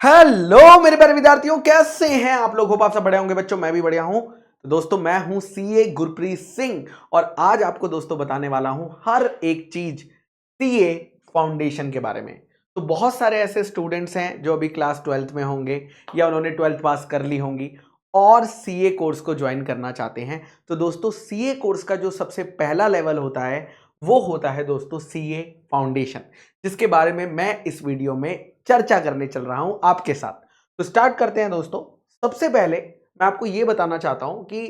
Hello मेरे प्यारे विद्यार्थियों, कैसे हैं आप लोग। होप आप सब बढ़िया होंगे बच्चों। मैं भी बढ़िया हूं। तो दोस्तों मैं हूं सीए गुरप्रीत सिंह और आज आपको दोस्तों बताने वाला हूं हर एक चीज सीए फाउंडेशन के बारे में। तो बहुत सारे ऐसे स्टूडेंट्स हैं जो अभी क्लास 12th में होंगे या उन्होंने 12th पास कर ली होंगी और सीए कोर्स को ज्वाइन करना चाहते हैं। तो दोस्तों सीए कोर्स का जो सबसे पहला लेवल होता है वो होता है दोस्तों सीए फाउंडेशन, जिसके बारे में मैं इस वीडियो में चर्चा करने चल रहा हूं आपके साथ। तो स्टार्ट करते हैं दोस्तों। सबसे पहले मैं आपको यह बताना चाहता हूं कि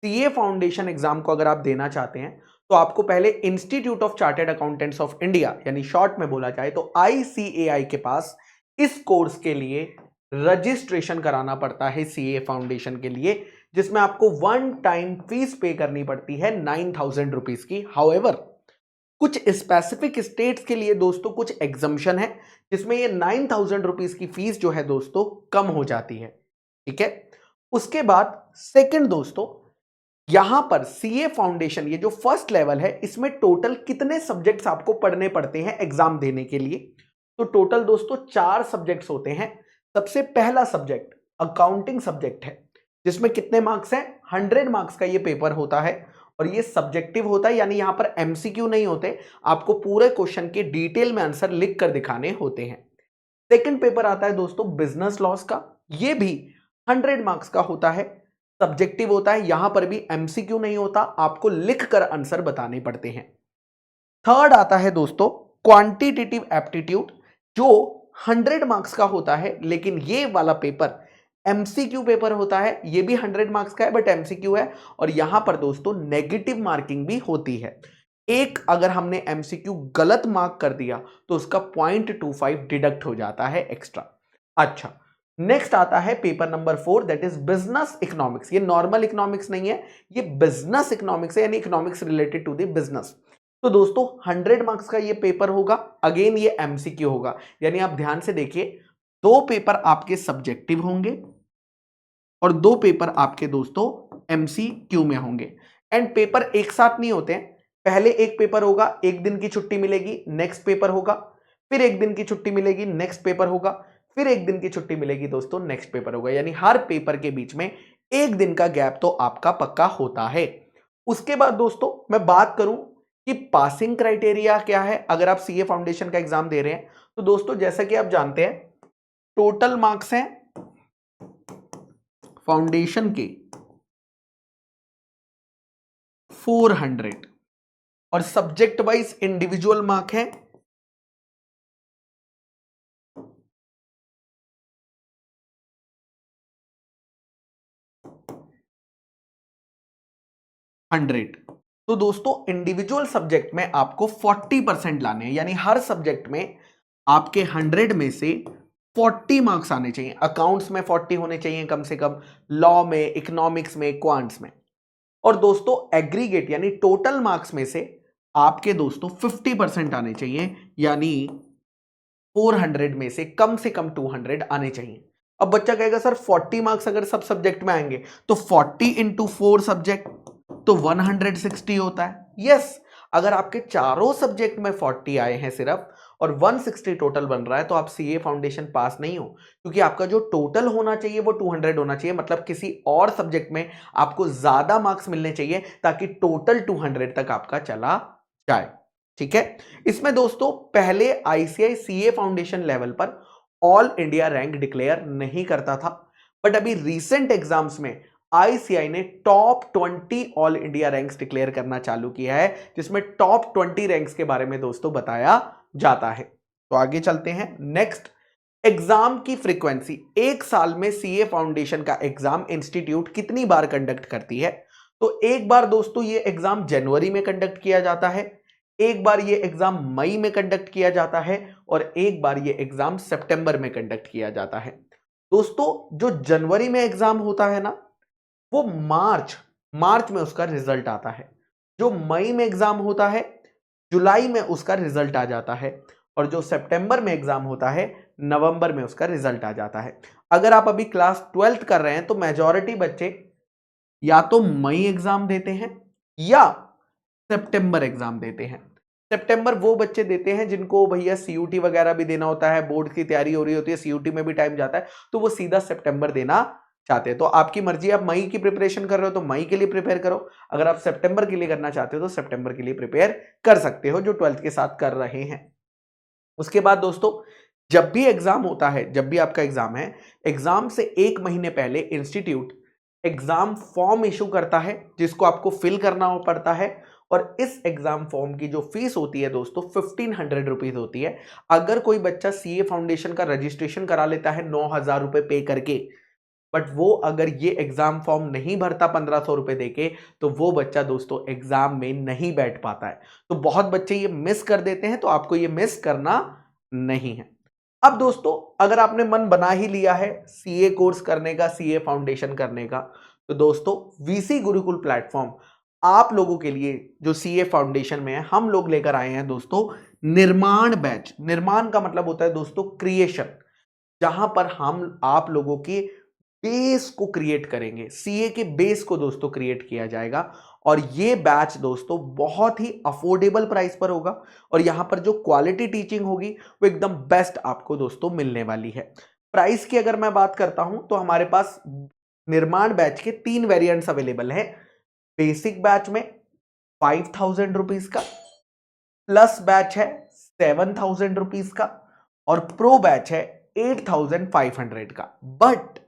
सीए फाउंडेशन एग्जाम को अगर आप देना चाहते हैं तो आपको पहले institute of chartered accountants of India यानी शॉर्ट में बोला जाए तो आईसीएआई के पास इस कोर्स के लिए रजिस्ट्रेशन कराना पड़ता है सीए फाउंडेशन के लिए, जिसमें आपको वन टाइम फीस पे करनी पड़ती है 9,000 रुपीज की। हाउएवर कुछ स्पेसिफिक स्टेट्स के लिए दोस्तों कुछ एग्जम्पशन है जिसमें ये 9,000 रुपीज की फीस जो है दोस्तों कम हो जाती है। ठीक है। उसके बाद सेकंड दोस्तों, यहां पर सीए फाउंडेशन ये जो फर्स्ट लेवल है इसमें टोटल कितने सब्जेक्ट्स आपको पढ़ने पड़ते हैं एग्जाम देने के लिए। तो टोटल दोस्तों 4 सब्जेक्ट्स होते हैं। सबसे पहला सब्जेक्ट अकाउंटिंग सब्जेक्ट है जिसमें कितने मार्क्स हैं, 100 मार्क्स का ये पेपर होता है और ये सब्जेक्टिव होता है, यानी यहां पर एमसीक्यू नहीं होते, आपको पूरे क्वेश्चन के डिटेल में आंसर लिख कर दिखाने होते हैं। सेकंड पेपर आता है दोस्तों बिजनेस लॉस का, ये भी 100 मार्क्स का होता है, सब्जेक्टिव होता है, यहां पर भी एमसीक्यू नहीं होता, आपको लिखकर आंसर बताने पड़ते हैं। थर्ड आता है दोस्तों क्वांटिटेटिव एप्टीट्यूड, जो 100 मार्क्स का होता है, लेकिन ये वाला पेपर एमसीक्यू पेपर होता है। ये भी 100 मार्क्स का है बट एमसीक्यू है और यहां पर दोस्तों नेगेटिव मार्किंग भी होती है। एक अगर हमने एमसीक्यू गलत मार्क कर दिया तो उसका 0.25 डिडक्ट हो जाता है एक्स्ट्रा। अच्छा, नेक्स्ट आता है paper number 4, that is business economics. ये नॉर्मल इकोनॉमिक्स नहीं है, ये बिजनेस इकोनॉमिक्स है, यानी economics related to the business. तो दोस्तों 100 मार्क्स का ये पेपर होगा, अगेन ये एमसीक्यू होगा, यानी आप ध्यान से देखिए, 2 पेपर आपके सब्जेक्टिव होंगे और 2 पेपर आपके दोस्तों एमसीक्यू में होंगे। एंड पेपर एक साथ नहीं होते हैं, पहले एक पेपर होगा, एक दिन की छुट्टी मिलेगी, नेक्स्ट पेपर होगा, फिर एक दिन की छुट्टी मिलेगी, नेक्स्ट पेपर होगा, फिर एक दिन की छुट्टी मिलेगी दोस्तों, नेक्स्ट पेपर होगा, यानी हर पेपर के बीच में एक दिन का गैप तो आपका पक्का होता है। उसके बाद दोस्तों मैं बात करूं कि पासिंग क्राइटेरिया क्या है अगर आप सीए फाउंडेशन का एग्जाम दे रहे हैं। तो दोस्तों जैसा कि आप जानते हैं टोटल मार्क्स हैं फाउंडेशन के 400 और सब्जेक्ट वाइज इंडिविजुअल मार्क है 100। तो दोस्तों इंडिविजुअल सब्जेक्ट में आपको 40% लाने हैं, यानी हर सब्जेक्ट में आपके 100 में से 40 मार्क्स आने चाहिए। अकाउंट्स में 40 होने चाहिए कम से कम, लॉ में, इकोनॉमिक्स में, क्वांट्स में। और दोस्तों एग्रीगेट यानी टोटल मार्क्स में से आपके दोस्तों 50% आने चाहिए, यानी 400 में से कम 200 आने चाहिए। अब बच्चा कहेगा सर 40 मार्क्स अगर सब सब्जेक्ट में आएंगे तो 40 इंटू 4 सब्जेक्ट तो 160 होता है। यस, अगर आपके चारों सब्जेक्ट में 40 आए हैं सिर्फ और 160 टोटल बन रहा है तो आप सीए फाउंडेशन पास नहीं हो, क्योंकि आपका जो टोटल होना चाहिए वो 200 होना चाहिए, मतलब किसी और सब्जेक्ट में आपको ज्यादा मार्क्स मिलने चाहिए ताकि टोटल 200 तक आपका चला जाए। ठीक है। इसमें दोस्तों पहले आईसीआई सीए फाउंडेशन लेवल पर ऑल इंडिया रैंक डिक्लेयर नहीं करता था, बट अभी रीसेंट एग्जाम्स में आईसीआई ने top 20 all India ranks declare करना चालू किया है, जिसमें टॉप 20 रैंक्स के बारे में दोस्तों बताया जाता है। तो आगे चलते हैं। नेक्स्ट, एग्जाम की फ्रीक्वेंसी। एक साल में सीए फाउंडेशन का एग्जाम इंस्टीट्यूट कितनी बार कंडक्ट करती है। तो एक बार दोस्तों ये एग्जाम जनवरी में कंडक्ट किया जाता है, एक बार ये एग्जाम मई में कंडक्ट किया जाता है और एक बार ये एग्जाम सितंबर में कंडक्ट किया जाता है। दोस्तों जो जनवरी में एग्जाम होता है ना वो मार्च मार्च में उसका रिजल्ट आता है, जो मई में एग्जाम होता है जुलाई में उसका रिजल्ट आ जाता है और जो सितंबर में एग्जाम होता है नवंबर में उसका रिजल्ट आ जाता है। अगर आप अभी क्लास 12th कर रहे हैं तो मेजॉरिटी बच्चे या तो मई एग्जाम देते हैं या सितंबर एग्जाम देते हैं। सितंबर वो बच्चे देते हैं जिनको भैया सीयूटी वगैरह भी देना होता है, बोर्ड की तैयारी हो रही होती है, सीयूटी में भी टाइम जाता है, तो वो सीधा सितंबर देना चाहते हैं। तो आपकी मर्जी, आप मई की प्रिपरेशन कर रहे हो तो मई के लिए प्रिपेयर करो, अगर आप सितंबर के लिए करना चाहते हो तो सितंबर के लिए प्रिपेयर कर सकते हो, जो 12th के साथ कर रहे हैं। उसके बाद दोस्तों, जब भी एग्जाम होता है, जब भी आपका एग्जाम है, एग्जाम से 1 महीने पहले इंस्टीट्यूट एग्जाम फॉर्म इशू करता है, जिसको आपको फिल करना पड़ता है। और इस एग्जाम फॉर्म की जो फीस होती है दोस्तों 1500 रुपीज होती है। अगर कोई बच्चा सीए फाउंडेशन का रजिस्ट्रेशन करा लेता है 9000 रुपए पे करके, बट वो अगर ये एग्जाम फॉर्म नहीं भरता 1500 रुपए देके, तो वो बच्चा दोस्तों एग्जाम में नहीं बैठ पाता है। तो बहुत बच्चे ये मिस कर देते हैं, तो आपको ये मिस करना नहीं है। अब दोस्तों, अगर आपने मन बना ही लिया है सीए कोर्स करने का, सीए फाउंडेशन करने का, तो दोस्तों वीसी गुरुकुल प्लेटफॉर्म आप लोगों के लिए, जो सीए फाउंडेशन में है, हम लोग लेकर आए हैं दोस्तों निर्माण बैच। निर्माण का मतलब होता है दोस्तों क्रिएशन, जहां पर हम आप लोगों के बेस को क्रिएट करेंगे। सीए के बेस को दोस्तों क्रिएट किया जाएगा, और ये बैच दोस्तों बहुत ही अफोर्डेबल प्राइस पर होगा, और यहां पर जो क्वालिटी टीचिंग होगी वो एकदम बेस्ट आपको दोस्तों मिलने वाली है। प्राइस की अगर मैं बात करता हूं तो हमारे पास निर्माण बैच के 3 वेरिएंट्स अवेलेबल है। बेसिक बैच में 5000 रुपीज का, प्लस बैच है 7000 रुपीज का, और प्रो बैच है 8500 का। बट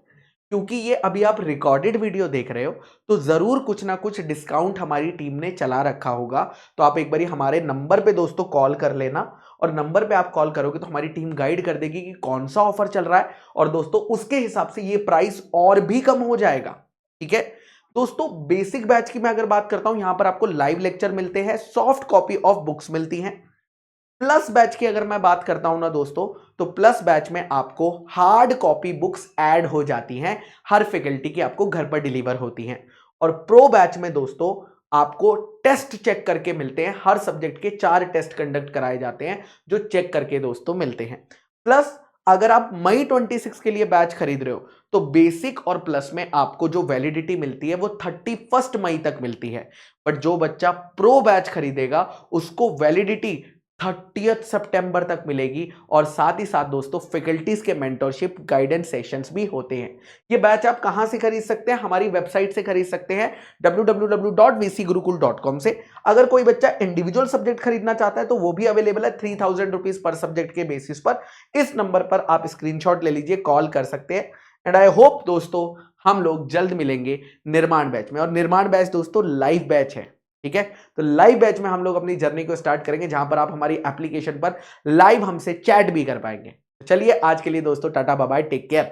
क्योंकि ये अभी आप रिकॉर्डेड वीडियो देख रहे हो, तो जरूर कुछ ना कुछ डिस्काउंट हमारी टीम ने चला रखा होगा। तो आप एक बारी हमारे नंबर पे दोस्तों कॉल कर लेना, और नंबर पे आप कॉल करोगे तो हमारी टीम गाइड कर देगी कि कौन सा ऑफर चल रहा है, और दोस्तों उसके हिसाब से ये प्राइस और भी कम हो जाएगा। ठीक है दोस्तों, बेसिक बैच की मैं अगर बात करता हूं, यहां पर आपको लाइव लेक्चर मिलते हैं, सॉफ्ट कॉपी ऑफ बुक्स मिलती हैं। प्लस बैच की अगर मैं बात करता हूं ना दोस्तों, तो प्लस बैच में आपको हार्ड कॉपी बुक्स ऐड हो जाती हैं, हर फैकल्टी की आपको घर पर डिलीवर होती हैं। और प्रो बैच में दोस्तों आपको टेस्ट चेक करके मिलते हैं, हर सब्जेक्ट के 4 टेस्ट कंडक्ट कराए जाते हैं, जो चेक करके दोस्तों मिलते हैं। प्लस अगर आप मई 26 के लिए बैच खरीद रहे हो, तो बेसिक और प्लस में आपको जो वैलिडिटी मिलती है वो 31 मई तक मिलती है। बट जो बच्चा प्रो बैच खरीदेगा उसको वैलिडिटी 30 सितंबर तक मिलेगी, और साथ ही साथ दोस्तों फैकल्टीज के मेंटरशिप गाइडेंस सेशंस भी होते हैं। ये बैच आप कहां से खरीद सकते हैं? हमारी वेबसाइट से खरीद सकते हैं, www.vcgurukul.com से। अगर कोई बच्चा इंडिविजुअल सब्जेक्ट खरीदना चाहता है तो वो भी अवेलेबल है 3000 रुपीज पर सब्जेक्ट के बेसिस पर। इस नंबर पर आप स्क्रीनशॉट ले लीजिए, कॉल कर सकते हैं। एंड आई होप दोस्तों हम लोग जल्द मिलेंगे निर्माण बैच में। और निर्माण बैच दोस्तों लाइव बैच है, ठीक है? तो लाइव बैच में हम लोग अपनी जर्नी को स्टार्ट करेंगे, जहां पर आप हमारी एप्लीकेशन पर लाइव हमसे चैट भी कर पाएंगे। चलिए आज के लिए दोस्तों tata bye bye, take care.